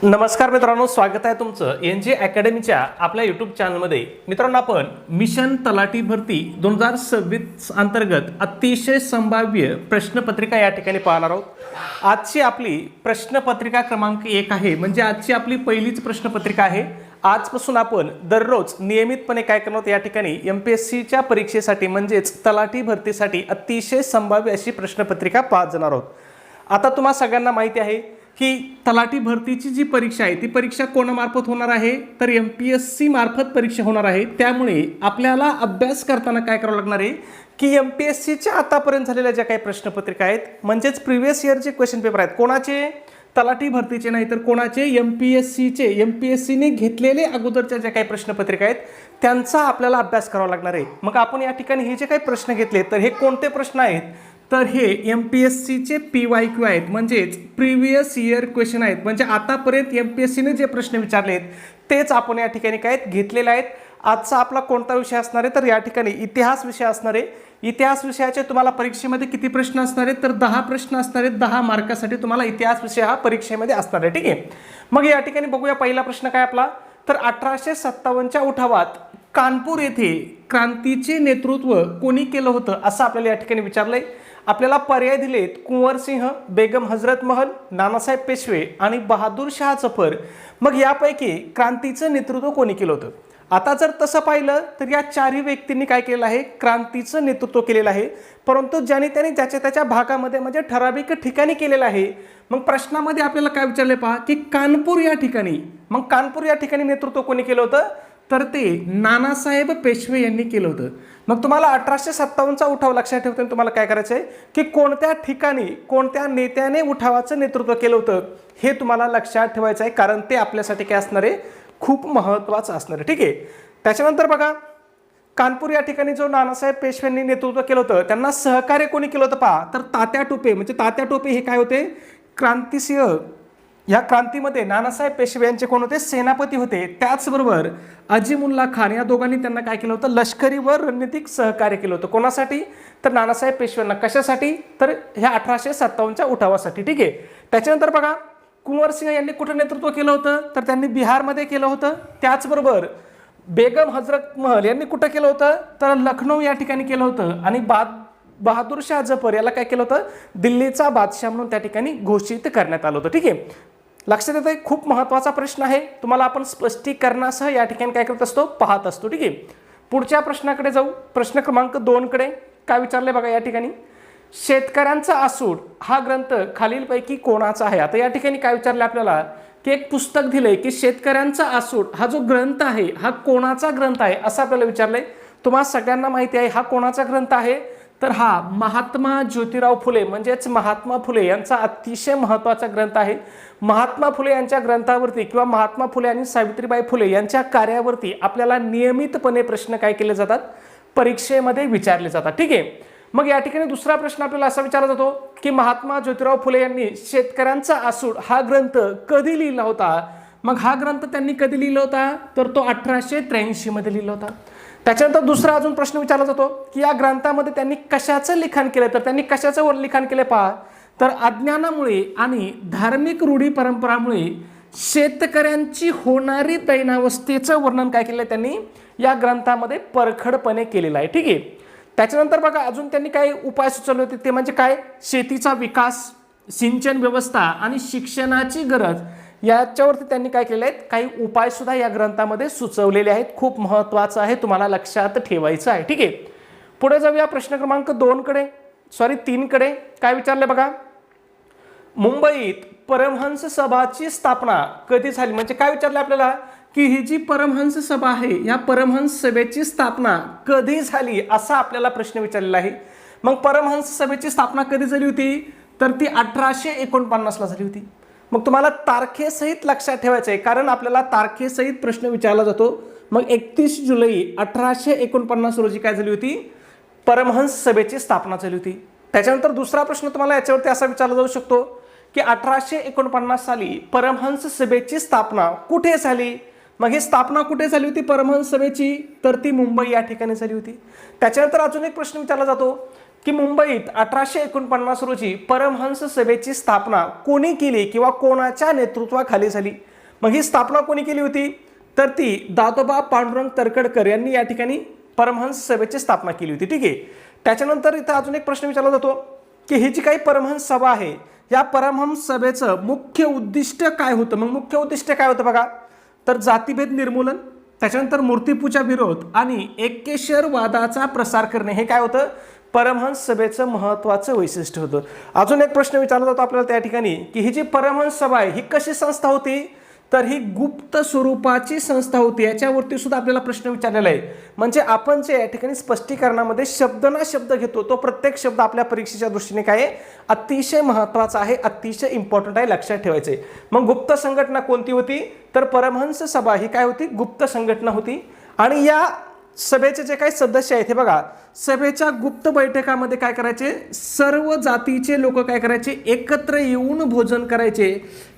नमस्कार मित्रांनो, स्वागत आहे तुमचं एनजे अकॅडमीच्या आपल्या यूट्यूब चॅनलमध्ये. मित्रांनो, आपण मिशन तलाठी भरती 2026 अंतर्गत अतिशय संभाव्य प्रश्नपत्रिका या ठिकाणी पाहणार आहोत. आजची आपली प्रश्नपत्रिका क्रमांक 1 आहे, म्हणजे आजची आपली पहिलीच प्रश्नपत्रिका आहे. आजपासून आपण दररोज नियमितपणे काय करणार आहोत, या ठिकाणी एमपीएससीच्या परीक्षेसाठी म्हणजेच तलाठी भरतीसाठी अतिशय संभाव्य अशी प्रश्नपत्रिका पाहत जाणार आहोत. आता तुम्हा सगळ्यांना माहिती आहे की तलाठी भरतीची जी परीक्षा आहे ती परीक्षा कोणामार्फत होणार आहे, तर एमपीएससी मार्फत परीक्षा होणार आहे. त्यामुळे आपल्याला अभ्यास करताना काय करावं लागणार आहे की एमपीएससीच्या आतापर्यंत झालेल्या ज्या काही प्रश्नपत्रिका आहेत, म्हणजेच प्रिव्हियस इयरचे क्वेश्चन पेपर आहेत, कोणाचे, तलाठी भरतीचे नाही तर कोणाचे, एमपीएससीने घेतलेले अगोदरच्या ज्या काही प्रश्नपत्रिका आहेत त्यांचा आपल्याला अभ्यास करावा लागणार आहे. मग आपण या ठिकाणी हे जे काही प्रश्न घेतले तर हे कोणते प्रश्न आहेत, तर हे एमपीएससीचे PYQ आहेत, म्हणजेच प्रिव्हियस इयर क्वेश्चन आहेत. म्हणजे आतापर्यंत एमपीएससीने जे प्रश्न विचारले आहेत तेच आपण या ठिकाणी काय घेतलेले आहेत. आजचा आपला कोणता विषय असणार आहे, तर या ठिकाणी इतिहास विषय असणार आहे. इतिहास विषयाचे तुम्हाला परीक्षेमध्ये किती प्रश्न असणार आहेत, तर 10 प्रश्न असणार आहेत. 10 मार्कासाठी तुम्हाला इतिहास विषय हा परीक्षेमध्ये असणार आहे. ठीक आहे, मग या ठिकाणी बघूया पहिला प्रश्न काय आपला, तर 1857च्या उठावात कानपूर येथे क्रांतीचे नेतृत्व कोणी केलं होतं असं आपल्याला या ठिकाणी विचारलंय. आपल्याला पर्याय दिलेत कुंवरसिंह, बेगम हजरत महल, नानासाहेब पेशवे आणि बहादूर शाह जफर. मग यापैकी क्रांतीचं नेतृत्व कोणी केलं होतं. आता जर तसं पाहिलं तर या चारही व्यक्तींनी काय केलेलं आहे, क्रांतीचं नेतृत्व केलेलं आहे. परंतु ज्याने त्याने ज्याच्या त्याच्या भागामध्ये म्हणजे ठराविक ठिकाणी केलेलं आहे. मग प्रश्नामध्ये आपल्याला काय विचारले पहा की कानपूर या ठिकाणी, मग कानपूर या ठिकाणी नेतृत्व कोणी केलं होतं, तर ते नानासाहेब पेशवे यांनी केलं होतं. मग तुम्हाला 1857चा उठाव लक्षात ठेवताना तुम्हाला काय करायचं आहे की कोणत्या ठिकाणी कोणत्या नेत्याने उठावाचं नेतृत्व केलं होतं हे तुम्हाला लक्षात ठेवायचं आहे, कारण ते आपल्यासाठी काय असणार आहे, खूप महत्त्वाचं असणार आहे. ठीक आहे, त्याच्यानंतर बघा कानपूर या ठिकाणी जो नानासाहेब पेशव्यांनी नेतृत्व केलं होतं त्यांना सहकार्य कोणी केलं होतं पहा, तर तात्या टोपे. म्हणजे तात्या टोपे हे काय होते, क्रांतिसिंह. या क्रांतीमध्ये नानासाहेब पेशवे यांचे कोण होते, सेनापती होते. त्याचबरोबर अजीमुल्ला खान या दोघांनी त्यांना काय केलं होतं, लष्करी व रणनीतिक सहकार्य केलं होतं. कोणासाठी, तर नानासाहेब पेशव्यांना. कशासाठी, तर ह्या 1857च्या उठावासाठी. ठीक आहे, त्याच्यानंतर बघा कुंवरसिंह यांनी कुठं नेतृत्व केलं होतं, तर त्यांनी बिहारमध्ये केलं होतं. त्याचबरोबर बेगम हजरत महल यांनी कुठं केलं होतं, तर लखनौ या ठिकाणी केलं होतं. आणि बहादूर शाह जफर याला काय केलं होतं, दिल्लीचा बादशाह म्हणून त्या ठिकाणी घोषित करण्यात आलं होतं. ठीक आहे, लक्षात येतं, खूप महत्त्वाचा प्रश्न आहे. तुम्हाला आपण स्पष्टीकरणासह या ठिकाणी काय करत असतो, पाहत असतो. ठीक आहे, पुढच्या प्रश्नाकडे जाऊ. प्रश्न क्रमांक 2 कडे काय विचारले बघा, या ठिकाणी शेतकऱ्यांचा आसूड हा ग्रंथ खालीलपैकी कोणाचा आहे. आता या ठिकाणी काय विचारले आपल्याला की एक पुस्तक दिलंय की शेतकऱ्यांचा आसूड हा जो ग्रंथ आहे हा कोणाचा ग्रंथ आहे असं आपल्याला विचारलंय. तुम्हाला सगळ्यांना माहिती आहे हा कोणाचा ग्रंथ आहे, तर हा महात्मा ज्योतिराव फुले म्हणजेच महात्मा फुले यांचा अतिशय महत्त्वाचा ग्रंथ आहे. महात्मा फुले यांच्या ग्रंथावरती किंवा महात्मा फुले आणि सावित्रीबाई फुले यांच्या कार्यावरती आपल्याला नियमितपणे प्रश्न काय केले जातात, परीक्षेमध्ये विचारले जातात. ठीक आहे, मग या ठिकाणी दुसरा प्रश्न आपल्याला असा विचारला जातो की महात्मा ज्योतिराव फुले यांनी शेतकऱ्यांचा आसूड हा ग्रंथ कधी लिहिला होता. मग हा ग्रंथ त्यांनी कधी लिहिला होता, तर तो 1883 मध्ये लिहिला होता. त्याच्यानंतर दुसरा अजून प्रश्न विचारला जातो की या ग्रंथामध्ये त्यांनी कशाचं लिखाण केलं, तर त्यांनी कशाचं लिखाण केलं पहा, तर अज्ञानामुळे आणि धार्मिक रूढी परंपरामुळे शेतकऱ्यांची होणारी दैनावस्थेचं वर्णन काय केलं त्यांनी या ग्रंथामध्ये परखडपणे केलेलं आहे. ठीक आहे, त्याच्यानंतर बघा अजून त्यांनी काही उपाय सुचवले होते, ते म्हणजे काय, शेतीचा विकास, सिंचन व्यवस्था आणि शिक्षणाची गरज याच्यावरती त्यांनी काय केलेले आहेत, काही उपाय सुद्धा या ग्रंथामध्ये सुचवलेले आहेत. खूप महत्त्वाचं आहे, तुम्हाला लक्षात ठेवायचं आहे. ठीक आहे, पुढे जाऊया प्रश्न क्रमांक 3 कडे. काय विचारले बघा, मुंबईत परमहंस सभाची स्थापना कधी झाली. म्हणजे काय विचारलं आपल्याला की ही जी परमहंस सभा आहे या परमहंस सभेची स्थापना कधी झाली असा आपल्याला प्रश्न विचारलेला आहे. मग परमहंस सभेची स्थापना कधी झाली होती, तर ती 1849 ला झाली होती. मग तुम्हाला तारखेसहित लक्षात ठेवायचं आहे, कारण आपल्याला तारखेसहित प्रश्न विचारला जातो. मग 31 जुलै 1849 रोजी काय झाली होती, परमहंस सभेची स्थापना झाली होती. त्याच्यानंतर दुसरा प्रश्न तुम्हाला याच्यावरती असा विचारला जाऊ शकतो की 1849 साली परमहंस सभेची स्थापना कुठे झाली. मग ही स्थापना कुठे झाली होती परमहंस सभेची, तर ती मुंबई या ठिकाणी झाली होती. त्याच्यानंतर अजून एक प्रश्न विचारला जातो की मुंबईत 1849 रोजी परमहंस सभेची स्थापना कोणी केली किंवा कोणाच्या नेतृत्वाखाली झाली? मग ही स्थापना कोणी केली होती? तर ती दादोबा पांडुरंग तरखडकर यांनी या ठिकाणी परमहंस सभेची स्थापना केली होती. ठीक आहे. त्याच्यानंतर इथं अजून एक प्रश्न विचारला जातो की ही जी काही परमहंस सभा आहे, या परमहंस सभेचं मुख्य उद्दिष्ट काय होतं? मग मुख्य उद्दिष्ट काय होतं बघा, तर जातीभेद निर्मूलन, त्याच्यानंतर मूर्तिपूजा विरोध आणि ऐक्येश्वरवादाचा प्रसार करणे, हे काय होतं? परमहंस सभेचं महत्त्वाचं वैशिष्ट्य होतं. अजून एक प्रश्न विचारला जातो आपल्याला त्या ठिकाणी की ही जी परमहंस सभा आहे ही कशी संस्था होती? तर ही गुप्त स्वरूपाची संस्था होती. याच्यावरती सुद्धा आपल्याला प्रश्न विचारलेला आहे. म्हणजे आपण जे या ठिकाणी स्पष्टीकरणामध्ये शब्द ना शब्द घेतो तो प्रत्येक शब्द आपल्या परीक्षेच्या दृष्टीने काय आहे? अतिशय महत्त्वाचा आहे, अतिशय इम्पॉर्टंट आहे, लक्षात ठेवायचं आहे. मग गुप्त संघटना कोणती होती? तर परमहंस सभा ही काय होती? गुप्त संघटना होती. आणि या सभेचे जे काही सदस्य आहेत हे बघा, सभेच्या गुप्त बैठकामध्ये काय करायचे? सर्व जातीचे लोक काय करायचे? एकत्र येऊन भोजन करायचे.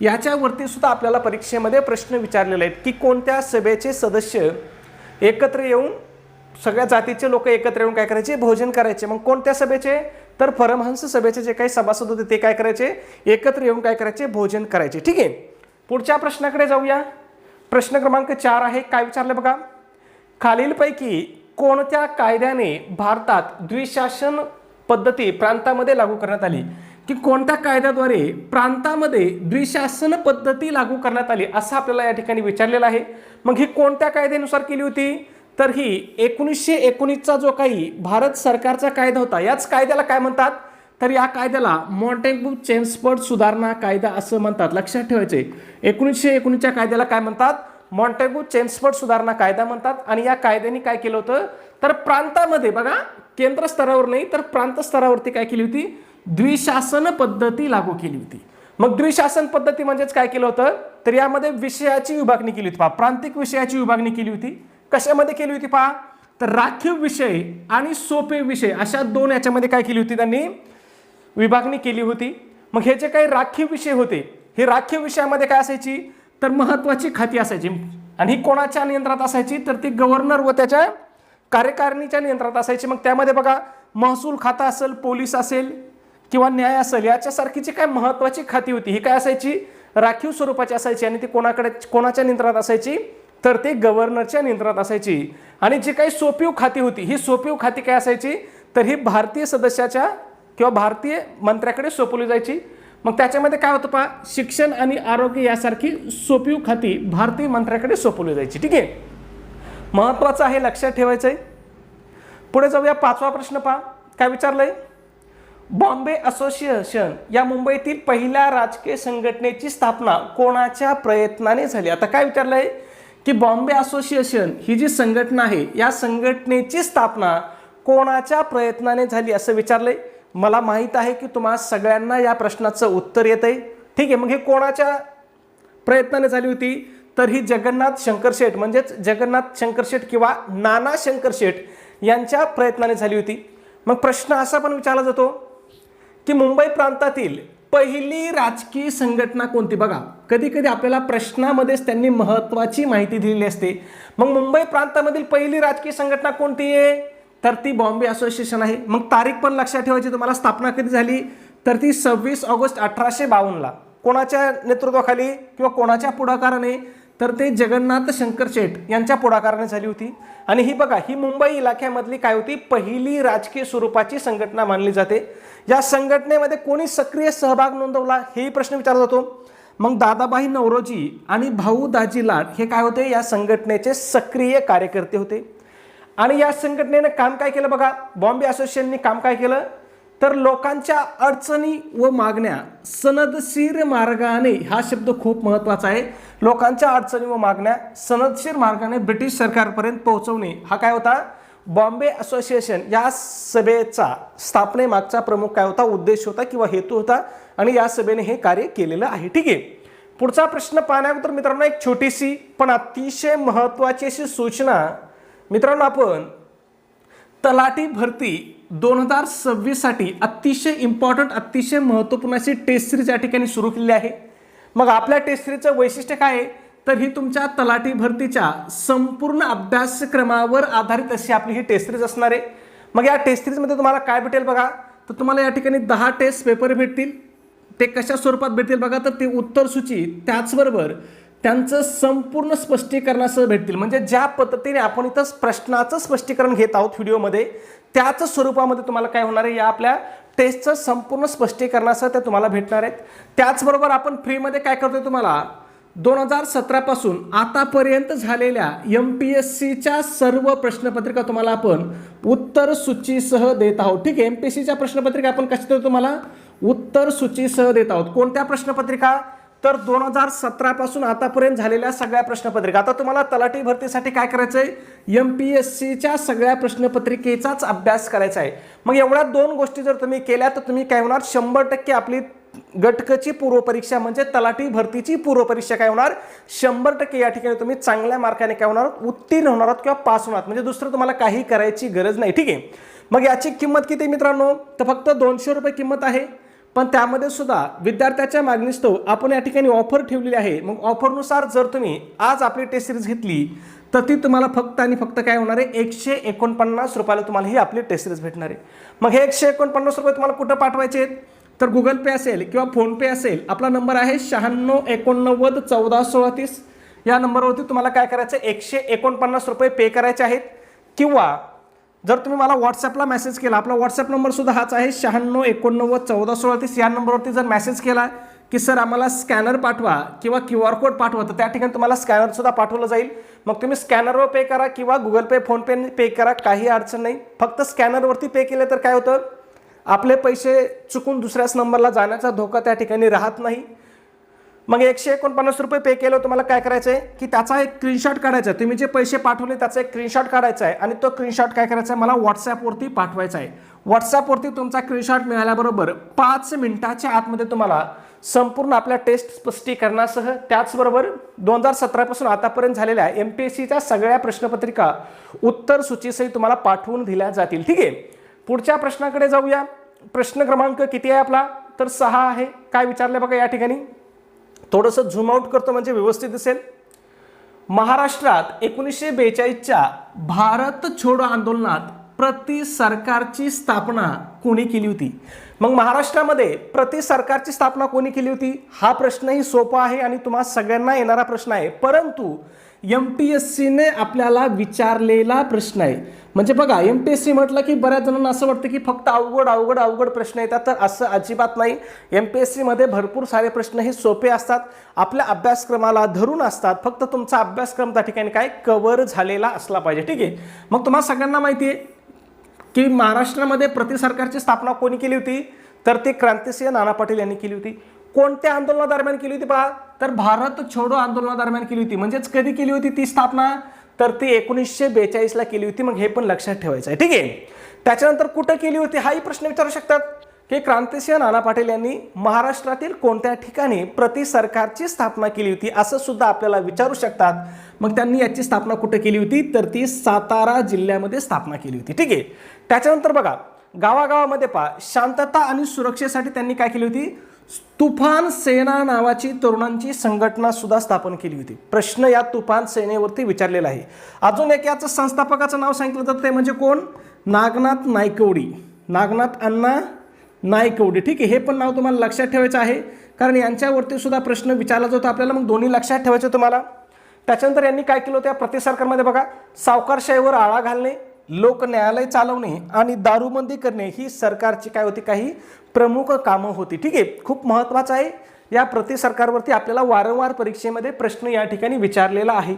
याच्यावरती सुद्धा आपल्याला परीक्षेमध्ये प्रश्न विचारलेले आहेत की कोणत्या सभेचे सदस्य एकत्र येऊन, सगळ्या जातीचे लोक एकत्र येऊन काय करायचे? भोजन करायचे. मग कोणत्या सभेचे? तर परमहंस सभेचे जे काही सभासद होते ते काय करायचे? एकत्र येऊन काय करायचे? भोजन करायचे. ठीक आहे. पुढच्या प्रश्नाकडे जाऊया. प्रश्न क्रमांक 4 आहे. काय विचारले बघा, खालीलपैकी कोणत्या कायद्याने भारतात द्विशासन पद्धती प्रांतामध्ये लागू करण्यात आली? की कोणत्या कायद्याद्वारे प्रांतामध्ये द्विशासन पद्धती लागू करण्यात आली असं आपल्याला या ठिकाणी विचारलेलं आहे. मग ही कोणत्या कायद्यानुसार केली होती? तर ही 1919चा जो काही भारत सरकारचा कायदा होता, याच कायद्याला काय म्हणतात? तर या कायद्याला मॉन्टेग्यू चेम्सफोर्ड सुधारणा कायदा असं म्हणतात. लक्षात ठेवायचे. 1919च्या कायद्याला काय म्हणतात? मॉन्टेग्यू चेम्सफोर्ड सुधारणा कायदा म्हणतात. आणि या कायद्याने काय केलं होतं? तर प्रांतामध्ये बघा, केंद्र स्तरावर नाही तर प्रांत स्तरावरती काय केली होती? द्विशासन पद्धती लागू केली होती. मग द्विशासन पद्धती म्हणजेच काय केलं होतं? तर यामध्ये विषयाची विभागणी केली होती पहा, प्रांतिक विषयाची विभागणी केली होती. कशामध्ये केली होती पहा? तर राखीव विषय आणि सोपे विषय अशा दोन याच्यामध्ये काय केली होती? त्यांनी विभागणी केली होती. मग हे जे काही राखीव विषय होते, हे राखीव विषयामध्ये काय असायची? तर महत्वाची खाती असायची. आणि ही कोणाच्या नियंत्रणात असायची? तर ती गव्हर्नर व त्याच्या कार्यकारिणीच्या नियंत्रणात असायची. मग त्यामध्ये बघा, महसूल खाता असेल, पोलीस असेल किंवा न्याय असेल, याच्यासारखी जी काय महत्वाची खाती होती ही काय असायची? राखीव स्वरूपाची असायची. आणि ती कोणाच्या नियंत्रणात असायची? तर ते गव्हर्नरच्या नियंत्रणात असायची. आणि जी काही सोपीव खाती होती, ही सोपीव खाती काय असायची? तर ही भारतीय सदस्याच्या किंवा भारतीय मंत्र्याकडे सोपवली जायची. मग त्याच्यामध्ये काय होतं पहा, शिक्षण आणि आरोग्य यासारखी सोपीव खाती भारतीय मंत्र्याकडे सोपवली जायची. ठीक आहे. महत्वाचं आहे, लक्षात ठेवायचं आहे. पुढे जाऊया. 5वा प्रश्न पहा, काय विचारलंय? बॉम्बे असोसिएशन या मुंबईतील पहिल्या राजकीय संघटनेची स्थापना कोणाच्या प्रयत्नाने झाली? आता काय विचारलंय की बॉम्बे असोसिएशन ही जी संघटना आहे, या संघटनेची स्थापना कोणाच्या प्रयत्नाने झाली असं विचारलंय. मला माहित आहे की तुम्हा सगळ्यांना या प्रश्नाचं उत्तर येत आहे. ठीक आहे. मग हे कोणाच्या प्रयत्नाने झाली होती? तर ही जगन्नाथ शंकरशेठ म्हणजेच जगन्नाथ शंकरशेठ किंवा नाना शंकरशेठ यांच्या प्रयत्नाने झाली होती. मग प्रश्न असा पण विचारला जातो की मुंबई प्रांतातील पहिली राजकीय संघटना कोणती? बघा, कधी कधी आपल्याला प्रश्नामध्येच त्यांनी महत्वाची माहिती दिलेली असते. मग मुंबई प्रांतामधील पहिली राजकीय संघटना कोणती आहे? तर ती बॉम्बे असोसिएशन आहे. मग तारीख पण लक्षात ठेवायची तुम्हाला. स्थापना कधी झाली? तर ती 26 ऑगस्ट 1852ला. कोणाच्या नेतृत्वाखाली किंवा कोणाच्या पुढाकाराने? तर ते जगन्नाथ शंकरशेठ यांच्या पुढाकाराने झाली होती. आणि ही बघा, ही मुंबई इलाख्यामधली काय होती? पहिली राजकीय स्वरूपाची संघटना मानली जाते. या संघटनेमध्ये कोणी सक्रिय सहभाग नोंदवला हेही प्रश्न विचारला जातो. मग दादाभाई नौरोजी आणि भाऊ दाजी लाड हे काय होते? या संघटनेचे सक्रिय कार्यकर्ते होते. आणि या संघटनेने काम काय केलं बघा, बॉम्बे असोसिएशनने काम काय केलं? तर लोकांच्या अडचणी व मागण्या सनदशीर मार्गाने, हा शब्द खूप महत्वाचा आहे, लोकांच्या अडचणी व मागण्या सनदशीर मार्गाने ब्रिटिश सरकारपर्यंत पोहोचवणे हा काय होता? बॉम्बे असोसिएशन या सभेचा स्थापनेमागचा प्रमुख काय होता? उद्देश होता किंवा हेतू होता. आणि या सभेने हे कार्य केलेलं आहे. ठीक आहे. पुढचा प्रश्न पाहण्याअगोदर मित्रांनो एक छोटीशी पण अतिशय महत्वाची अशी सूचना. मित्रांनो, आपण तलाठी भरती 2026 साठी अतिशय इम्पॉर्टंट, अतिशय महत्त्वपूर्ण अशी टेस्ट सिरीज या ठिकाणी सुरू केली आहे. मग आपल्या टेस्ट सिरीजचं वैशिष्ट्य काय आहे? तर ही तुमच्या तलाठी भरतीच्या संपूर्ण अभ्यासक्रमावर आधारित अशी आपली ही टेस्ट सिरीज असणार आहे. मग या टेस्ट सिरीजमध्ये तुम्हाला काय भेटेल बघा, तर तुम्हाला या ठिकाणी 10 टेस्ट पेपर भेटतील. ते कशा स्वरूपात भेटतील बघा, तर ते उत्तर सूची त्याचबरोबर त्यांचं संपूर्ण स्पष्टीकरणासह भेटतील. म्हणजे ज्या पद्धतीने आपण इथं प्रश्नाचं स्पष्टीकरण घेत आहोत व्हिडिओमध्ये, त्याच स्वरूपामध्ये तुम्हाला काय होणार आहे, या आपल्या टेस्टचं संपूर्ण स्पष्टीकरणासह ते तुम्हाला भेटणार आहेत. त्याचबरोबर आपण फ्रीमध्ये काय करतोय, तुम्हाला 2017 पासून आतापर्यंत झालेल्या MPSCच्या सर्व प्रश्नपत्रिका तुम्हाला आपण उत्तर सूचीसह देत आहोत. ठीक आहे, MPSCच्या प्रश्नपत्रिका आपण कशा देतो, तुम्हाला उत्तर सूचीसह देत आहोत. कोणत्या प्रश्नपत्रिका, तर 2017 पासून आतापर्यंत झालेल्या सगळ्या प्रश्नपत्रिका. आता तुम्हाला तलाठी भरतीसाठी काय करायचंय, MPSCच्या सगळ्या प्रश्नपत्रिकेचाच अभ्यास करायचा आहे. मग एवढ्या 2 गोष्टी जर तुम्ही केल्या तर तुम्ही काय होणार, 100% आपली गटकची पूर्वपरीक्षा म्हणजे तलाठी भरतीची पूर्वपरीक्षा काय होणार, 100% या ठिकाणी तुम्ही चांगल्या मार्काने काय होणार, उत्तीर्ण होणार आहात किंवा पास होणार. म्हणजे दुसरं तुम्हाला काही करायची गरज नाही. ठीक आहे, मग याची किंमत किती मित्रांनो, तर फक्त 200 रुपये किंमत आहे. पण त्यामध्ये सुद्धा विद्यार्थ्याच्या मागणीस्तव आपण या ठिकाणी ऑफर ठेवलेली आहे. मग ऑफरनुसार जर तुम्ही आज आपली टेस्ट सिरीज घेतली तर ती तुम्हाला फक्त आणि फक्त काय होणार आहे, 149 रुपयाला तुम्हाला ही आपली टेस्ट सिरीज भेटणार आहे. मग हे 149 रुपये तुम्हाला कुठं पाठवायचे आहेत, तर गुगल पे असेल किंवा फोनपे असेल. आपला नंबर आहे 9689141630. या नंबरवरती तुम्हाला काय करायचं, 149 रुपये पे करायचे आहेत. किंवा जर तुम्ही मला व्हॉट्सअपला मेसेज केला, आपला व्हॉट्सअप नंबर सुद्धा हाच आहे 9689141630. या नंबरवरती जर मेसेज केला की सर आम्हाला स्कॅनर पाठवा किंवा QR कोड पाठवा, तर त्या ठिकाणी तुम्हाला स्कॅनर सुद्धा पाठवलं जाईल. मग तुम्ही स्कॅनरवर पे करा किंवा गुगल पे फोनपे पे करा, काही अडचण नाही. फक्त स्कॅनरवरती पे केले तर काय होतं, आपले पैसे चुकून दुसऱ्याच नंबरला जाण्याचा धोका त्या ठिकाणी राहत नाही. मग 149 रुपये पे केलं, तुम्हाला काय करायचं आहे की त्याचा एक स्क्रीनशॉट काढायचा आहे. तुम्ही जे पैसे पाठवले त्याचा एक स्क्रीनशॉट काढायचा आहे आणि तो स्क्रीनशॉट काय करायचा आहे, मला व्हॉट्सॲपवरती पाठवायचा आहे. व्हॉट्सॲपवरती तुमचा स्क्रीनशॉट मिळाल्याबरोबर 5 मिनिटाच्या आतमध्ये तुम्हाला संपूर्ण आपल्या टेस्ट स्पष्टीकरणासह त्याचबरोबर 2017 पासून आतापर्यंत झालेल्या MPSCच्या सगळ्या प्रश्नपत्रिका उत्तर सूचीसहित तुम्हाला पाठवून दिल्या जातील. ठीक आहे, पुढच्या प्रश्नाकडे जाऊया. प्रश्न क्रमांक किती आहे आपला, तर 6 आहे. काय विचारले बघा या ठिकाणी, थोडंसं झूम आउट करतो म्हणजे व्यवस्थित दिसेल. महाराष्ट्रात 1942च्या भारत छोडो आंदोलनात प्रति सरकारची स्थापना कोणी केली होती. मग महाराष्ट्रामध्ये प्रति सरकारची स्थापना कोणी केली होती, हा प्रश्नही सोपा आहे आणि तुम्हा सगळ्यांना येणारा प्रश्न आहे. परंतु MPSCने आपल्याला विचारलेला प्रश्न आहे. म्हणजे बघा, MPSC म्हटलं की बऱ्याच जणांना असं वाटतं की फक्त अवघड प्रश्न येतात, तर असं अजिबात नाही. MPSC मध्ये भरपूर सारे प्रश्न हे सोपे असतात, आपल्या अभ्यासक्रमाला धरून असतात. फक्त तुमचा अभ्यासक्रम त्या ठिकाणी काय कव्हर झालेला असला पाहिजे. ठीक आहे, मग तुम्हाला सगळ्यांना माहिती आहे की महाराष्ट्रामध्ये प्रति सरकारची स्थापना कोणी केली होती, तर ते क्रांतिसिंह नाना पाटील यांनी केली होती. कोणत्या आंदोलनादरम्यान केली होती पहा, तर भारत छोडो आंदोलनादरम्यान केली होती. म्हणजेच कधी केली होती ती स्थापना, तर ती 1942ला केली होती. मग हे पण लक्षात ठेवायचं आहे. ठीक आहे, त्याच्यानंतर कुठं केली होती हाही प्रश्न विचारू शकतात की क्रांतिसिंह नाना पाटील यांनी महाराष्ट्रातील कोणत्या ठिकाणी प्रति सरकारची स्थापना केली होती, असं सुद्धा आपल्याला विचारू शकतात. मग त्यांनी याची स्थापना कुठे केली होती, तर ती सातारा जिल्ह्यामध्ये स्थापना केली होती. ठीक आहे, त्याच्यानंतर बघा, गावागावामध्ये पहा शांतता आणि सुरक्षेसाठी त्यांनी काय केली होती, तुफान सेना नावाची तरुणांची संघटना सुद्धा स्थापन केली होती. प्रश्न या तुफान सेनेवरती विचारलेला आहे. अजून एक याचं संस्थापकाचं नाव सांगितलं जातं, ते म्हणजे कोण, नागनाथ नायकवडी, नागनाथ अण्णा नायकवडी. ठीक आहे, हे पण नाव तुम्हाला लक्षात ठेवायचं आहे, कारण यांच्यावरती सुद्धा प्रश्न विचारला जातो आपल्याला. मग दोन्ही लक्षात ठेवायचं तुम्हाला. त्याच्यानंतर यांनी काय केलं होतं प्रति सरकारमध्ये बघा, सावकारशाहीवर आळा घालणे, लोक न्यायालय चालवणे आणि दारूबंदी करणे ही सरकारची काय होती, काही प्रमुख कामं होती. ठीक आहे, खूप महत्त्वाचं आहे. या प्रति सरकारवरती आपल्याला वारंवार परीक्षेमध्ये प्रश्न या ठिकाणी विचारलेला आहे.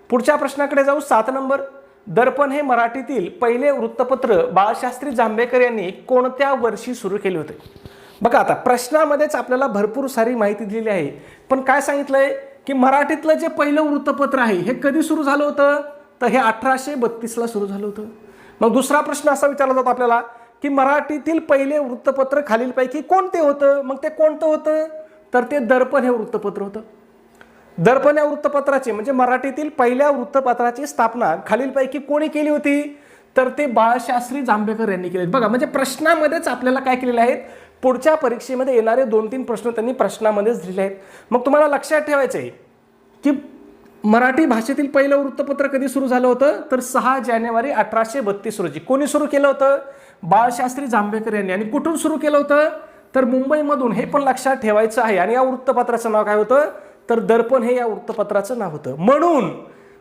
पुढच्या प्रश्नाकडे जाऊ. 7 नंबर, दर्पण हे मराठीतील पहिले वृत्तपत्र बाळशास्त्री जांभेकर यांनी कोणत्या वर्षी सुरू केले होते. बघा, आता प्रश्नामध्येच आपल्याला भरपूर सारी माहिती दिलेली आहे, पण काय सांगितलंय की मराठीतलं जे पहिलं वृत्तपत्र आहे हे कधी सुरू झालं होतं, तर हे 1832ला सुरू झालं होतं. मग दुसरा प्रश्न असा विचारला जातो आपल्याला की मराठीतील पहिले वृत्तपत्र खालीलपैकी कोणते होतं. मग ते कोणतं होतं, तर ते दर्पण हे वृत्तपत्र होतं. दर्पण या वृत्तपत्राची म्हणजे मराठीतील पहिल्या वृत्तपत्राची स्थापना खालीलपैकी कोणी केली होती, तर ते बाळशास्त्री जांभेकर यांनी केले. बघा, म्हणजे प्रश्नामध्येच आपल्याला काय केलेले आहेत, पुढच्या परीक्षेमध्ये येणारे 2-3 प्रश्न त्यांनी प्रश्नामध्येच दिलेले आहेत. मग तुम्हाला लक्षात ठेवायचं आहे की मराठी भाषेतील पहिलं वृत्तपत्र कधी सुरू झालं होतं तर 6 जानेवारी 1832 रोजी. कोणी सुरू केलं होतं? बाळशास्त्री जांभेकर यांनी. आणि कुठून सुरू केलं होतं तर मुंबईमधून. हे पण लक्षात ठेवायचं आहे. आणि या वृत्तपत्राचं नाव काय होतं तर दर्पण हे या वृत्तपत्राचं नाव होतं. म्हणून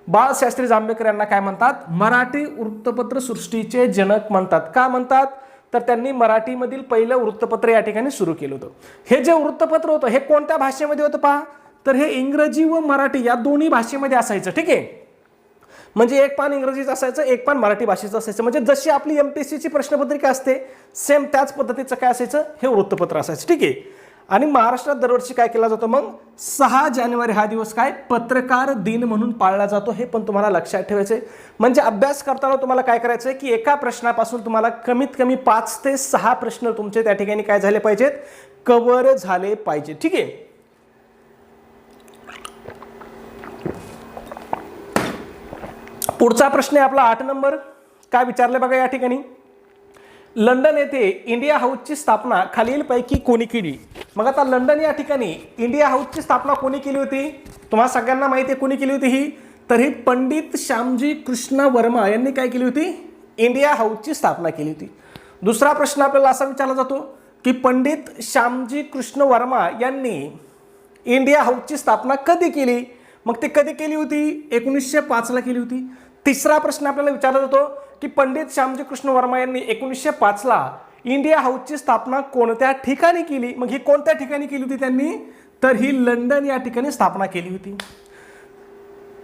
बाळशास्त्री जांभेकर यांना काय म्हणतात? मराठी वृत्तपत्र सृष्टीचे जनक म्हणतात. का म्हणतात तर त्यांनी मराठीमधील पहिलं वृत्तपत्र या ठिकाणी सुरू केलं होतं. हे जे वृत्तपत्र होतं हे कोणत्या भाषेमध्ये होतं पहा तर हे इंग्रजी व मराठी या दोन्ही भाषेमध्ये असायचं. ठीक आहे, म्हणजे एक पान इंग्रजीचं असायचं, एक पान मराठी भाषेचं असायचं. म्हणजे जशी आपली एमपीएससीची प्रश्नपत्रिका असते सेम त्याच पद्धतीचं काय असायचं हे वृत्तपत्र असायचं. ठीक आहे. आणि महाराष्ट्रात दरवर्षी काय केला जातो मग 6 जानेवारी हा दिवस काय पत्रकार दिन म्हणून पाळला जातो. हे पण तुम्हाला लक्षात ठेवायचंय. म्हणजे अभ्यास करताना तुम्हाला काय करायचंय की एका प्रश्नापासून तुम्हाला कमीत कमी 5 ते 6 प्रश्न तुमचे त्या ठिकाणी काय झाले पाहिजेत कव्हर झाले पाहिजे. ठीक आहे. पुढचा प्रश्न आहे आपला 8 नंबर. काय विचारले बघा या ठिकाणी. लंडन येथे इंडिया हाऊसची स्थापना खालीलपैकी कोणी केली? मग आता लंडन या ठिकाणी इंडिया हाऊसची स्थापना कोणी केली होती? तुम्हाला सगळ्यांना माहिती आहे कोणी केली होती ही तर ही पंडित श्यामजी कृष्ण वर्मा यांनी काय केली होती इंडिया हाऊसची स्थापना केली होती. दुसरा प्रश्न आपल्याला असा विचारला जातो की पंडित श्यामजी कृष्ण वर्मा यांनी इंडिया हाऊसची स्थापना कधी केली? मग ते कधी केली होती? 1905 ला केली होती. तिसरा प्रश्न आपल्याला विचारला जातो की पंडित श्यामजी कृष्ण वर्मा यांनी 1905 ला इंडिया हाऊसची स्थापना कोणत्या ठिकाणी केली? मग ही कोणत्या ठिकाणी केली होती त्यांनी तर ही लंडन या ठिकाणी स्थापना केली होती.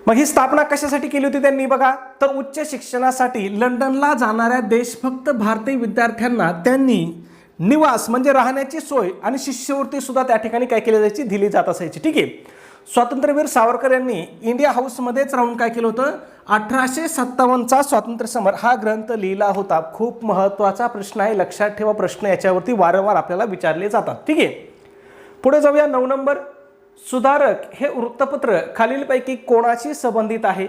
मग ही स्थापना कशासाठी केली होती त्यांनी बघा तर उच्च शिक्षणासाठी लंडनला जाणाऱ्या देशभक्त भारतीय विद्यार्थ्यांना त्यांनी निवास म्हणजे राहण्याची सोय आणि शिष्यवृत्ती सुद्धा त्या ठिकाणी काय केली जायची दिली जात असायची. ठीक आहे. स्वातंत्र्यवीर सावरकर यांनी इंडिया हाऊसमध्येच राहून काय केलं होतं 1857चा स्वातंत्र्य समर हा ग्रंथ लिहिला होता. खूप महत्त्वाचा प्रश्न आहे, लक्षात ठेवा. प्रश्न याच्यावरती वारंवार आपल्याला विचारले जातात. ठीक आहे. पुढे जाऊया 9 नंबर. सुधारक हे वृत्तपत्र खालीलपैकी कोणाशी संबंधित आहे?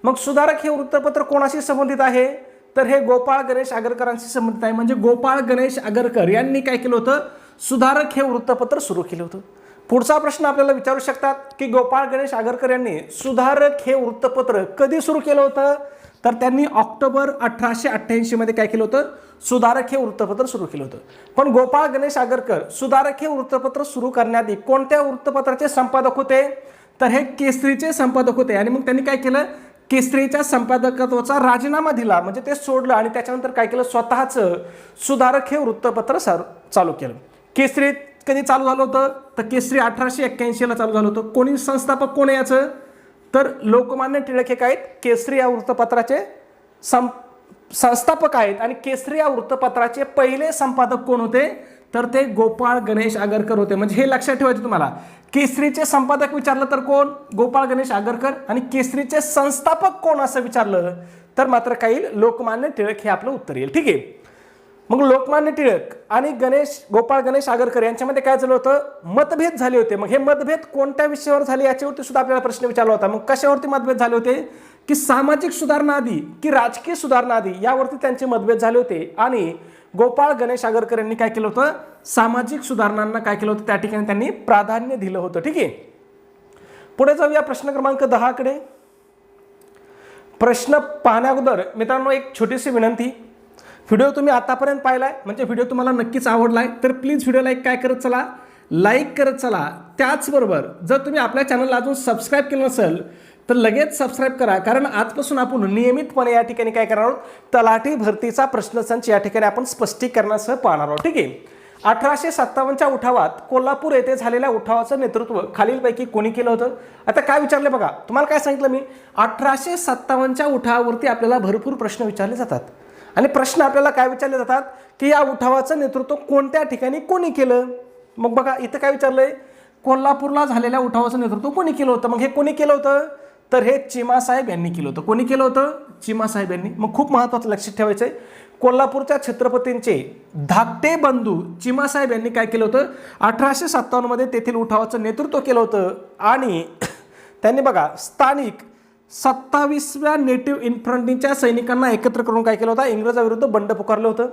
मग सुधारक हे वृत्तपत्र कोणाशी संबंधित आहे तर हे गोपाळ गणेश आगरकरांशी संबंधित आहे. म्हणजे गोपाळ गणेश आगरकर यांनी काय केलं होतं सुधारक हे वृत्तपत्र सुरू केलं होतं. पुढचा प्रश्न आपल्याला विचारू शकतात की गोपाळ गणेश आगरकर यांनी सुधारक हे वृत्तपत्र कधी सुरू केलं होतं तर त्यांनी ऑक्टोबर 1888 मध्ये काय केलं होतं सुधारक हे वृत्तपत्र सुरू केलं होतं. पण गोपाळ गणेश आगरकर सुधारक हे वृत्तपत्र सुरू करण्याआधी कोणत्या वृत्तपत्राचे संपादक होते तर हे केसरीचे संपादक होते. आणि मग त्यांनी काय केलं केसरीच्या संपादकत्वाचा राजीनामा दिला म्हणजे ते सोडलं आणि त्याच्यानंतर काय केलं स्वतःचं सुधारक हे वृत्तपत्र चालू केलं. केसरी कधी चालू झालं होतं तर केसरी 1881 ला चालू झालं होतं. कोणी संस्थापक कोण आहे याचं तर लोकमान्य टिळक हे काय केसरी या वृत्तपत्राचे संस्थापक आहेत. आणि केसरी या वृत्तपत्राचे पहिले संपादक कोण होते तर ते गोपाळ गणेश आगरकर होते. म्हणजे हे लक्षात ठेवायचं तुम्हाला. केसरीचे संपादक विचारलं तर कोण गोपाळ गणेश आगरकर आणि केसरीचे संस्थापक कोण असं विचारलं तर मात्र काही लोकमान्य टिळक हे आपलं उत्तर येईल. ठीक आहे. मग लोकमान्य टिळक आणि गोपाळ गणेश आगरकर यांच्यामध्ये काय झालं होतं मतभेद झाले होते. मग हे मतभेद कोणत्या विषयावर झाले याच्यावरती सुद्धा आपल्याला प्रश्न विचारला होता. मग कशावरती मतभेद झाले होते की सामाजिक सुधारणा आधी की राजकीय सुधारणा आधी यावरती त्यांचे मतभेद झाले होते. आणि गोपाळ गणेश आगरकर यांनी काय केलं होतं सामाजिक सुधारणांना काय केलं होतं त्या ठिकाणी त्यांनी प्राधान्य दिलं होतं. ठीक आहे. पुढे जाऊया प्रश्न क्रमांक 10 कडे. प्रश्न पाहण्याअगोदर मित्रांनो एक छोटीशी विनंती. व्हिडिओ तुम्ही आतापर्यंत पाहिलाय म्हणजे व्हिडिओ तुम्हाला नक्कीच आवडलाय तर प्लीज व्हिडिओला काय करत चला लाईक करत चला. त्याचबरोबर जर तुम्ही आपल्या चॅनलला अजून सबस्क्राईब केलं नसेल तर लगेच सबस्क्राईब करा. कारण आजपासून आपण नियमितपणे या ठिकाणी काय करणार आहोत तलाठी भरतीचा प्रश्नसंच या ठिकाणी आपण स्पष्टीकरणासह पाहणार आहोत. ठीक आहे. 1857च्या उठावात कोल्हापूर येथे झालेल्या उठावाचं नेतृत्व खालीलपैकी कोणी केलं होतं? आता काय विचारले बघा तुम्हाला काय सांगितलं मी 1857च्या उठावावरती आपल्याला भरपूर प्रश्न विचारले जातात. आणि प्रश्न आपल्याला काय विचारले जातात की या उठावाचं नेतृत्व कोणत्या ठिकाणी कोणी केलं? मग बघा इथं काय विचारलंय कोल्हापूरला झालेल्या उठावाचं नेतृत्व कोणी केलं होतं? मग हे कोणी केलं होतं तर हे चिमासाहेब यांनी केलं होतं. कोणी केलं होतं चिमासाहेब यांनी. मग खूप महत्त्वाचं लक्षात ठेवायचंय कोल्हापूरच्या छत्रपतींचे धाकटे बंधू चिमासाहेब यांनी काय केलं होतं 1857 मध्ये तेथील उठावाचं नेतृत्व केलं होतं. आणि त्यांनी बघा स्थानिक 27व्या नेटिव्ह इन्फंट्रीच्या सैनिकांना एकत्र करून काय केलं होतं इंग्रजाविरुद्ध बंड पुकारलं होतं.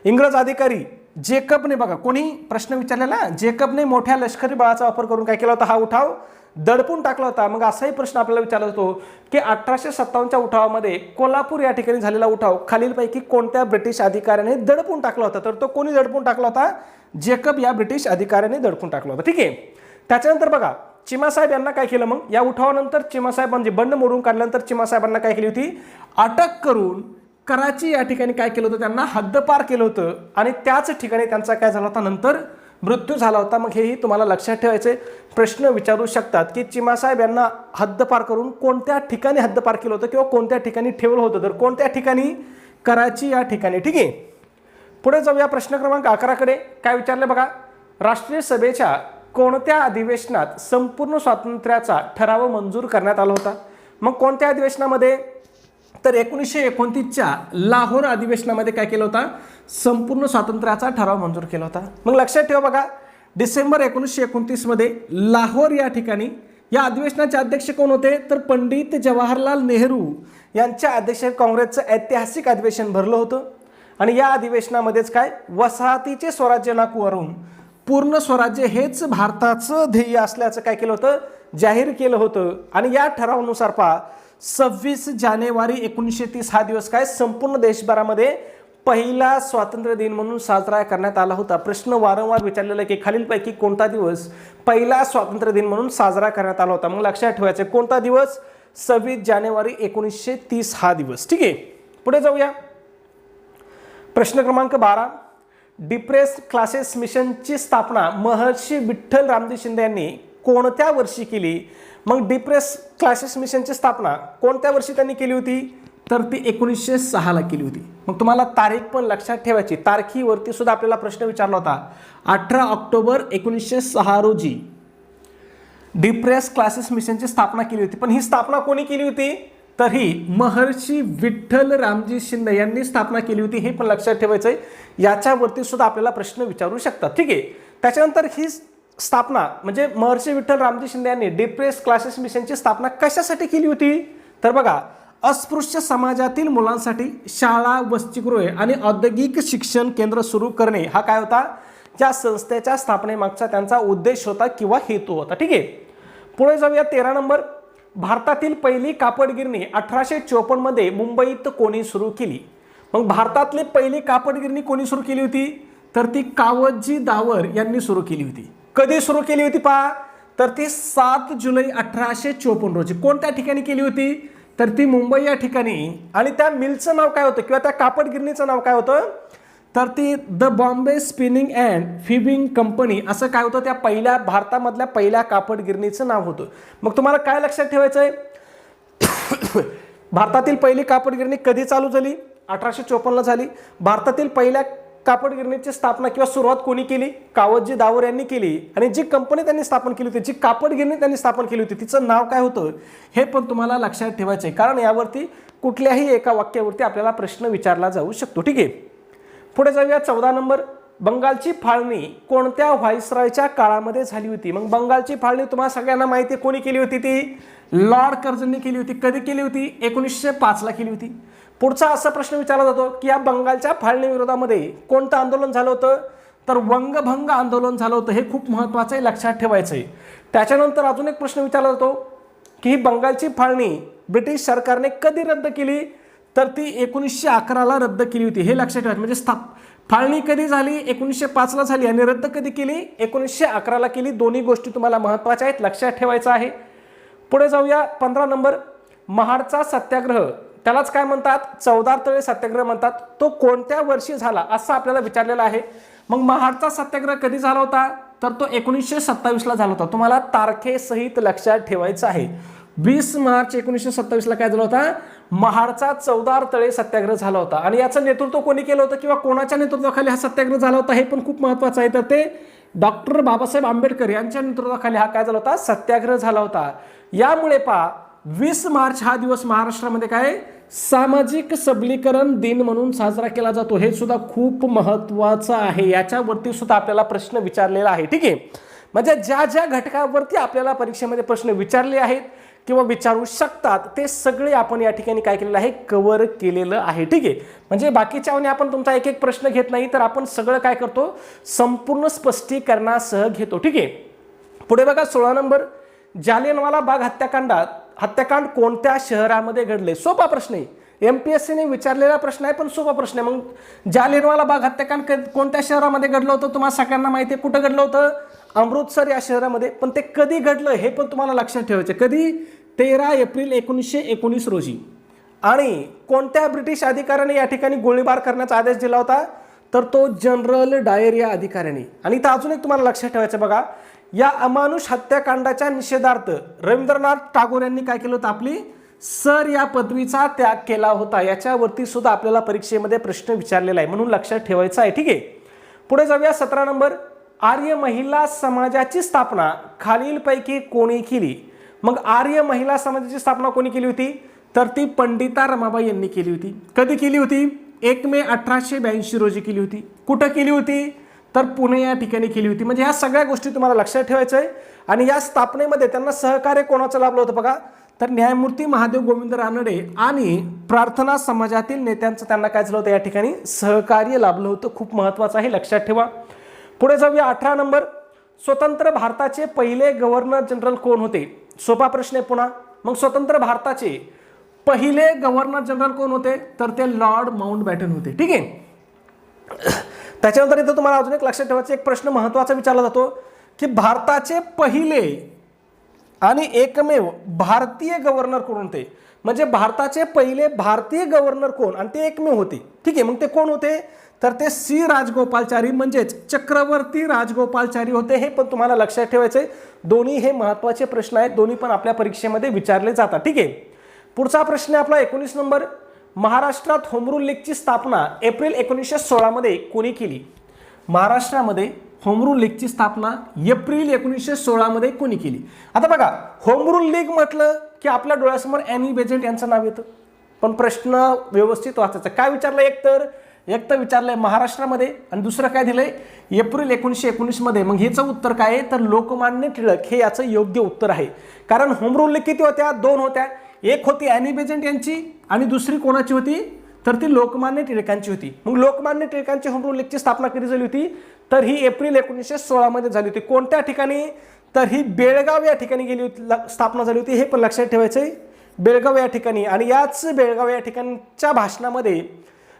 इंग्रज अधिकारी जेकबने बघा कोणी प्रश्न विचारलेला जेकबने मोठ्या लष्करी बळाचा वापर करून काय केला होता हा उठाव दडपून टाकला होता. मग असाही प्रश्न आपल्याला विचारला जातो की 1857च्या उठावामध्ये कोल्हापूर या ठिकाणी झालेला उठाव खालीलपैकी कोणत्या ब्रिटिश अधिकाऱ्याने दडपून टाकला होता? तर तो कोणी दडपून टाकला होता? जेकब या ब्रिटिश अधिकाऱ्याने दडपून टाकला होता. ठीक आहे. त्याच्यानंतर बघा चिमासाहेब यांना काय केलं? मग या उठावानंतर चिमासाहेब म्हणजे बंड मोडून काढल्यानंतर चिमासाहेबांना काय केली होती? अटक करून कराची या ठिकाणी काय केलं होतं? त्यांना हद्दपार केलं होतं आणि त्याच ठिकाणी त्यांचा काय झाला होता? नंतर मृत्यू झाला होता. मग हेही तुम्हाला लक्षात ठेवायचे. प्रश्न विचारू शकतात की चिमासाहेब यांना हद्दपार करून कोणत्या ठिकाणी हद्दपार केलं होतं किंवा कोणत्या ठिकाणी ठेवलं होतं? तर कोणत्या ठिकाणी? कराची या ठिकाणी. ठीक आहे. पुढे जाऊया प्रश्न क्रमांक 11 कडे. काय विचारले बघा? राष्ट्रीय सभेच्या कोणत्या अधिवेशनात संपूर्ण स्वातंत्र्याचा ठराव मंजूर करण्यात आला होता? मग कोणत्या अधिवेशनामध्ये? तर 1929च्या लाहोर अधिवेशनामध्ये काय केलं होता? संपूर्ण स्वातंत्र्याचा ठराव मंजूर केला होता. मग लक्षात ठेवा बघा डिसेंबर 1929 मध्ये लाहोर या ठिकाणी या अधिवेशनाचे अध्यक्ष कोण होते? तर पंडित जवाहरलाल नेहरू यांच्या अध्यक्षतेत काँग्रेसचं ऐतिहासिक अधिवेशन भरलं होतं आणि या अधिवेशनामध्येच काय वसाहतीचे स्वराज्य नाकारून पूर्ण स्वराज्य हेच भारताचं ध्येय असल्याचं काय केलं होतं? जाहीर केलं होतं. आणि या ठरावानुसार पहा 26 जानेवारी 1930 हा दिवस काय संपूर्ण देशभरामध्ये पहिला स्वातंत्र्य दिन म्हणून साजरा करण्यात आला होता. प्रश्न वारंवार विचारलेला की खालीलपैकी कोणता दिवस पहिला स्वातंत्र्य दिन म्हणून साजरा करण्यात आला होता? मग लक्षात ठेवायचं कोणता दिवस? 26 जानेवारी 1930 हा दिवस. ठीक आहे. पुढे जाऊया. प्रश्न क्रमांक 12. डिप्रेस्ड क्लासेस मिशनची स्थापना महर्षी विठ्ठल रामजी शिंदे यांनी कोणत्या वर्षी केली? मग डिप्रेस क्लासेस मिशनची स्थापना कोणत्या वर्षी त्यांनी केली होती? तर ती 1906 ला केली होती. मग तुम्हाला तारीख पण लक्षात ठेवायची. तारखीवरती सुद्धा आपल्याला प्रश्न विचारला होता. 18 ऑक्टोबर 1906 रोजी डिप्रेस क्लासेस मिशनची स्थापना केली होती. पण ही स्थापना कोणी केली होती? तर ही महर्षी विठ्ठल रामजी शिंदे यांनी स्थापना केली होती. हे पण लक्षात ठेवायचं आहे. याच्यावरती सुद्धा आपल्याला प्रश्न विचारू शकतात. ठीक आहे. त्याच्यानंतर ही स्थापना म्हणजे महर्षी विठ्ठल रामजी शिंदे यांनी डिप्रेस क्लासेस मिशनची स्थापना कशासाठी केली होती? तर बघा अस्पृश्य समाजातील मुलांसाठी शाळा, वसतिगृहे आणि औद्योगिक शिक्षण केंद्र सुरू करणे हा काय होता? या संस्थेच्या स्थापनेमागचा त्यांचा उद्देश होता किंवा हेतू होता. ठीक आहे. पुढे जाऊया 13 नंबर. भारतातील पहिली कापड गिरणी 1854 मध्ये मुंबईत कोणी सुरू केली? मग भारतातली पहिली कापड गिरणी कोणी सुरू केली होती? तर ती कावतजी दावर यांनी सुरू केली होती. कधी सुरू केली होती पहा? तर ती 7 जुलै 1854 रोजी. कोणत्या ठिकाणी केली होती? तर ती मुंबई या ठिकाणी. आणि त्या मिलचं नाव काय होतं किंवा त्या कापड गिरणीचं नाव काय होतं? तर ती the Bombay spinning and weaving company असं काय होतं? त्या पहिल्या भारतामधल्या पहिल्या कापड गिरणीचं नाव होतं. मग तुम्हाला काय लक्षात ठेवायचं आहे? भारतातील पहिली कापड गिरणी कधी चालू झाली? 1854 ला झाली. भारतातील पहिल्या कापड गिरणीची स्थापना किंवा सुरुवात कोणी केली? कावतजी दावर यांनी केली. आणि जी कंपनी त्यांनी स्थापन केली होती, जी कापड गिरणी त्यांनी स्थापन केली होती, तिचं नाव काय होतं? हे पण तुम्हाला लक्षात ठेवायचं आहे. कारण यावरती कुठल्याही एका वाक्यावरती आपल्याला प्रश्न विचारला जाऊ शकतो. ठीक आहे. पुढे जाऊया 14 नंबर. बंगालची फाळणी कोणत्या व्हाईसरॉयच्या काळामध्ये झाली होती? मग बंगालची फाळणी तुम्हाला सगळ्यांना माहिती आहे कोणी केली होती? ती लॉर्ड कर्झननी केली होती. कधी केली होती? 1905 ला केली होती. पुढचा असा प्रश्न विचारला जातो की या बंगालच्या फाळणी विरोधामध्ये कोणतं आंदोलन झालं होतं? तर वंगभंग आंदोलन झालं होतं. हे खूप महत्त्वाचं आहे, लक्षात ठेवायचं आहे. त्याच्यानंतर अजून एक प्रश्न विचारला जातो की ही बंगालची फाळणी ब्रिटिश सरकारने कधी रद्द केली? तर ती 1911 ला रद्द केली होती. हे लक्षात ठेवायचं. म्हणजे फाळणी कधी झाली? 1905 ला झाली. आणि रद्द कधी केली? 1911 ला केली. दोन्ही गोष्टी तुम्हाला महत्त्वाच्या आहेत, लक्षात ठेवायचं आहे. पुढे जाऊया 15 नंबर. महाडचा सत्याग्रह त्यालाच काय म्हणतात? चवदार तळे सत्याग्रह म्हणतात. तो कोणत्या वर्षी झाला असं आपल्याला विचारलेलं आहे. मग महाडचा सत्याग्रह कधी झाला होता? तर तो 1927 ला झाला होता. तुम्हाला तारखेसहित लक्षात ठेवायचं आहे. 20 मार्च 1927 ला काय झाला होता? महाडचा चवदार तळे सत्याग्रह झाला होता. आणि याचं नेतृत्व कोणी केलं होतं किंवा कोणाच्या नेतृत्वाखाली हा सत्याग्रह झाला होता? हे पण खूप महत्त्वाचं आहे. तर ते डॉक्टर बाबासाहेब आंबेडकर यांच्या नेतृत्वाखाली हा काय झाला होता? सत्याग्रह झाला होता. यामुळे पहा 20 मार्च हा दिवस महाराष्ट्रामध्ये काय सामाजिक सबलीकरण दिन म्हणून साजरा केला जातो. हे सुद्धा खूप महत्त्वाचं आहे. याच्यावरती सुद्धा आपल्याला प्रश्न विचारलेला आहे. ठीक आहे. म्हणजे ज्या ज्या घटकावरती आपल्याला परीक्षेमध्ये प्रश्न विचारले आहेत किंवा विचारू शकतात ते सगळे आपण या ठिकाणी काय केलेलं आहे? कव्हर केलेलं आहे. ठीक आहे. म्हणजे बाकीच्याने आपण तुमचा एक एक प्रश्न घेत नाही, तर आपण सगळं काय करतो? संपूर्ण स्पष्टीकरणासह घेतो. ठीक आहे. पुढे बघा 16 नंबर. जालियनवाला बाग हत्याकांड कोणत्या शहरामध्ये घडले? सोपा प्रश्न आहे, MPSCने विचारलेला प्रश्न आहे, पण सोपा प्रश्न आहे. मग जालियनवाला बाग हत्याकांड कोणत्या शहरामध्ये घडलं होतं? तुम्हाला सगळ्यांना माहिती आहे कुठं घडलं होतं? अमृतसर या शहरामध्ये. पण ते कधी घडलं हे पण तुम्हाला लक्षात ठेवायचं. कधी? 13 एप्रिल 1919 रोजी. आणि कोणत्या ब्रिटिश अधिकाऱ्याने या ठिकाणी गोळीबार करण्याचा आदेश दिला होता? तर तो जनरल डायर या अधिकाऱ्याने. आणि इथं अजून एक तुम्हाला लक्षात ठेवायचं बघा, या अमानुष हत्याकांडाच्या निषेधार्थ रवींद्रनाथ टागोर यांनी काय केलं होतं? आपली सर या पदवीचा त्याग केला होता. याच्यावरती सुद्धा आपल्याला परीक्षेमध्ये प्रश्न विचारलेला आहे, म्हणून लक्षात ठेवायचं आहे. ठीक आहे, पुढे जाऊया. 17 नंबर, आर्य महिला समाजाची स्थापना खालीलपैकी कोणी केली? मग आर्य महिला समाजाची स्थापना कोणी केली होती? तर ती पंडिता रमाबाई यांनी केली होती. कधी केली होती? 1 मे 1882 रोजी केली होती. कुठं केली होती? तर पुणे या ठिकाणी केली होती. म्हणजे ह्या सगळ्या गोष्टी तुम्हाला लक्षात ठेवायचं आहे. आणि या स्थापनेमध्ये त्यांना सहकार्य कोणाचं लाभलं होतं बघा? तर न्यायमूर्ती महादेव गोविंद रानडे आणि प्रार्थना समाजातील नेत्यांचं त्यांना काय झालं होतं? या ठिकाणी सहकार्य लाभलं होतं. खूप महत्त्वाचं आहे, लक्षात ठेवा. पुढे जाऊया. 18 नंबर, स्वतंत्र भारताचे पहिले गव्हर्नर जनरल कोण होते? सोपा प्रश्न आहे पुन्हा. मग स्वतंत्र भारताचे पहिले गव्हर्नर जनरल कोण होते? तर ते लॉर्ड माउंटबॅटन होते. ठीक आहे. त्याच्यानंतर इथं तुम्हाला अजून एक लक्षात ठेवायचं, एक प्रश्न महत्त्वाचा विचारला जातो की भारताचे पहिले आणि एकमेव भारतीय गव्हर्नर कोण होते? म्हणजे भारताचे पहिले भारतीय गव्हर्नर कोण? आणि ते एकमेव होते. ठीक आहे, मग ते कोण होते? तर ते सी राजगोपालचारी म्हणजेच चक्रवर्ती राजगोपालचारी होते. हे पण तुम्हाला लक्षात ठेवायचं आहे. दोन्ही हे महत्त्वाचे प्रश्न आहेत, दोन्ही पण आपल्या परीक्षेमध्ये विचारले जातात. ठीक आहे, पुढचा प्रश्न आहे आपला 19 नंबर, महाराष्ट्रात होम रूल लीगची स्थापना एप्रिल 1916 मध्ये कोणी केली? महाराष्ट्रामध्ये होम रूल लीगची स्थापना एप्रिल 1916 मध्ये कोणी केली? आता बघा, होम रूल लीग म्हटलं की आपल्या डोळ्यासमोर ॲनी बेझंट यांचं नाव येतं. पण प्रश्न व्यवस्थित वाचायचा. काय विचारलं? एक तर विचारलंय महाराष्ट्रामध्ये, आणि दुसरं काय दिलंय? एप्रिल 1919 मध्ये. मग ह्याचं उत्तर काय आहे? तर लोकमान्य टिळक हे याचं योग्य उत्तर आहे. कारण होम रूल लीग किती होत्या? 2 होत्या. एक होती ॲनी बेझंट यांची आणि दुसरी कोणाची होती? तर ती लोकमान्य टिळकांची होती. मग लोकमान्य टिळकांची होम रूल लीगची स्थापना कधी झाली होती? तर ही एप्रिल 1916 मध्ये झाली होती. कोणत्या ठिकाणी? तर ही बेळगाव या ठिकाणी गेली होती, स्थापना झाली होती. हे पण लक्षात ठेवायचं आहे, बेळगाव या ठिकाणी. आणि याच बेळगाव या ठिकाणच्या भाषणामध्ये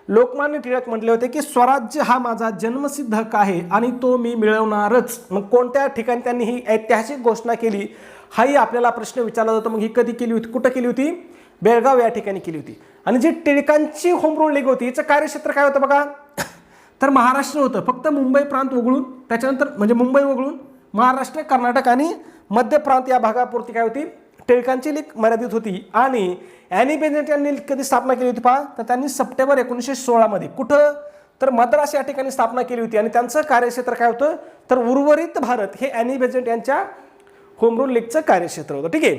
लोकमान्य टिळक म्हटले होते की स्वराज्य हा माझा जन्मसिद्ध हक्क आहे आणि तो मी मिळवणारच. मग कोणत्या ठिकाणी त्यांनी ही ऐतिहासिक घोषणा केली? हाही आपल्याला प्रश्न विचारला जातो. मग ही कधी केली होती? कुठं केली होती? बेळगाव या ठिकाणी केली होती. आणि जी टिळकांची होम रूल लीग होती हिचं कार्यक्षेत्र काय होतं बघा? तर महाराष्ट्र होतं, फक्त मुंबई प्रांत वगळून. त्याच्यानंतर म्हणजे मुंबई वगळून महाराष्ट्र, कर्नाटक आणि मध्य प्रांत या भागापुरती काय होती? टिळकांची लीग मर्यादित होती. आणि ॲनी बेझंट यांनी कधी स्थापना केली होती पहा? तर त्यांनी सप्टेंबर 1916 मध्ये. कुठं? तर मद्रास या ठिकाणी स्थापना केली होती. आणि त्यांचं कार्यक्षेत्र काय होतं? तर उर्वरित भारत हे ॲनी बेझंट यांच्या होम रूल लीगचं कार्यक्षेत्र होतं. ठीक आहे,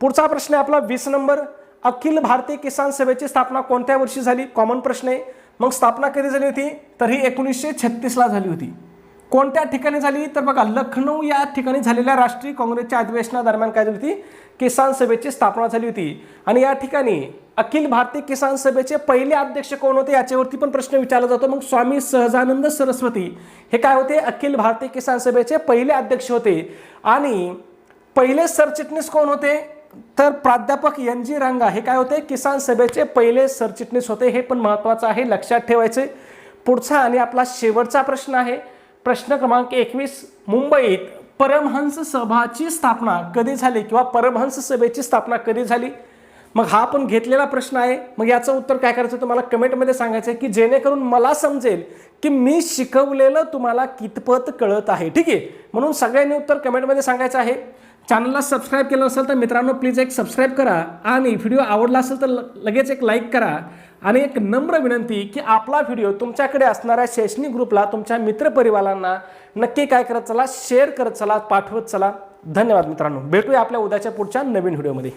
पुढचा प्रश्न आहे आपला 20 नंबर, अखिल भारतीय किसान सभेची स्थापना कोणत्या वर्षी झाली? कॉमन प्रश्न आहे. मग स्थापना कधी झाली होती? तर ही 1936 ला झाली होती. कोणत्या ठिकाणी झाली? तर बघा, लखनौ या ठिकाणी झालेल्या राष्ट्रीय काँग्रेसच्या अधिवेशनादरम्यान काय झाली होती? किसान सभेची स्थापना झाली होती. आणि या ठिकाणी अखिल भारतीय किसान सभेचे पहिले अध्यक्ष कोण होते? याच्यावरती पण प्रश्न विचारला जातो. मग स्वामी सहजानंद सरस्वती हे काय होते? अखिल भारतीय किसान सभेचे पहिले अध्यक्ष होते. आणि पहिले सरचिटणीस कोण होते? तर प्राध्यापक NG रंगा हे काय होते? किसान सभेचे पहिले सरचिटणीस होते. हे पण महत्त्वाचं आहे, लक्षात ठेवायचे. पुढचा आणि आपला शेवटचा प्रश्न आहे, प्रश्न क्रमांक 21, मुंबईत परमहंस सभाची स्थापना कधी झाली किंवा परमहंस सभेची स्थापना कधी झाली? मग हा पण घेतलेला प्रश्न आहे. मग याचं उत्तर काय करायचं तुम्हाला कमेंटमध्ये सांगायचं आहे, की जेणेकरून मला समजेल की मी शिकवलेलं तुम्हाला कितपत कळत आहे. ठीक आहे, म्हणून सगळ्यांनी उत्तर कमेंटमध्ये सांगायचं आहे. चॅनलला सबस्क्राईब केलं असेल तर मित्रांनो प्लीज एक सबस्क्राईब करा. आणि व्हिडिओ आवडला असेल तर लगेच एक लाईक करा. आणि एक नम्र विनंती की आपला व्हिडिओ तुमच्याकडे असणाऱ्या शैक्षणिक ग्रुपला, तुमच्या मित्रपरिवारांना नक्की काय करत चला? शेअर करत चला, पाठवत चला. धन्यवाद मित्रांनो, भेटूया आपल्या उद्याच्या पुढच्या नवीन व्हिडिओमध्ये.